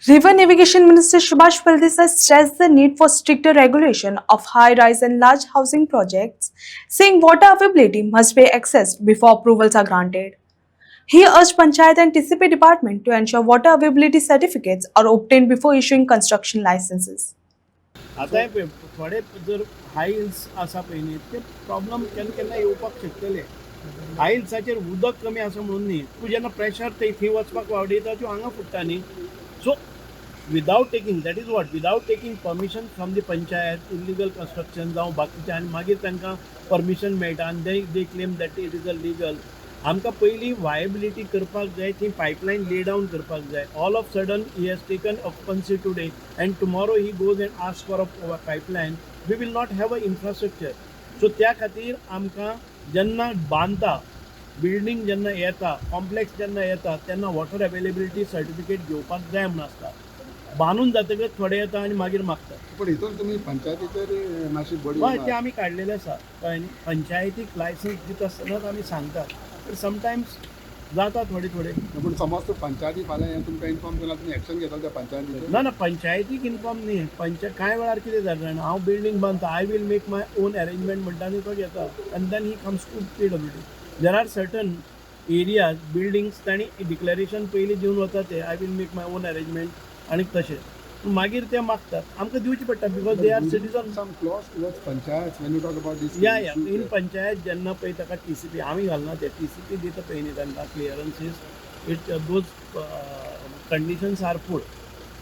River Navigation Minister Subhash Paldesai stressed the need for stricter regulation of high-rise and large housing projects, saying water availability must be assessed before approvals are granted. He urged Panchayat and TCP department to ensure water availability certificates are obtained before issuing construction licenses. आता हे थोडे जर हाय hills आसा पळय न्ही ते problem केन्ना केन्ना येवपाक शकतले. हाय हिल्साचेर उदक कमी आसा म्हणून न्ही, तूं जेन्ना प्रेशर थंय वचपाक वाडयता त्यो हांगा फुट्टा न्ही. So without taking that is what without taking permission from the panchayat illegal construction जावं बाकीचें आनी मागीर तांकां परमिशन मेळटा आनी they claim that it is a legal. आमकां पयलीं वायबिलिटी करपाक जाय, ती पायपलायन ले डावन करपाक जाय. All of sudden he has taken occupancy today and tomorrow he goes and ask for a pipeline. We will not have a infrastructure. So त्या खातीर आमकां जेन्ना बांदता बिल्डींग जेन्ना येता कॉम्प्लेक्स जेन्ना येता तेन्ना वॉटर अवेलेबिलिटी सर्टिफिकेट घेवपाक जाय म्हूण आसता. बांदून जातकच थोडे येता आनी मागीर मागता. पण हितून तुम्ही पंचायतीचेर मातशी बडी हय ते आमी काडलेले आसा कळ्ळें न्ही. पंचायतीक लायसन्स दिता आसतनाच आमी सांगतात. तर समटायम्स जाता थोडे थोडे. पण समज तूं पंचायती फाल्यां हें तुमकां इन्फॉर्म केला तुमी एक्शन घेतलो त्या पंचायतीचेर? ना ना पंचायतीक इन्फॉर्म न्ही. कांय वेळार कितें जाता जाणा, हांव बिल्डींग बांदता, I will make my own arrangement म्हणटा आनी तो घेता आनी then he comes to PWD. There are certain areas buildings तांणी डिक्लेरेशन पयलीं दिवन वता ते I will make my own arrangement आनी तशें मागीर ते मागतात आमकां दिवची पडटा because they are citizen. Some clause towards panchayat when you talk about this या इन पंचायत जेन्ना पळय ताका TCP आमी घालना ते TCP दिता पळय न्ही तांकां clearances it those conditions are put.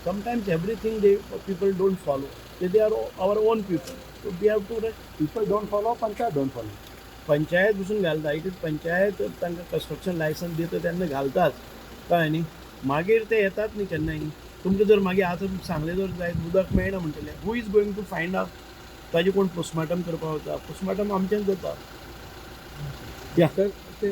Sometimes everything they people don't follow. They are our own people. So we have to people don't follow, panchayat don't follow. Panchayat बसून घालता. इट इज पंचायत तांकां कन्स्ट्रक्शन लायसन्स दिता तेन्ना घालतात कळ्ळें न्ही. मागीर ते येतात न्ही केन्नाय. तुमकां जर मागीर आतां सांगलें जर जायत उदक मेळना म्हणटलें who is going to find out. ताजें कोण पोस्टमार्टम करपाक वता. पोस्टमार्टम आमचेंच जाता. या ते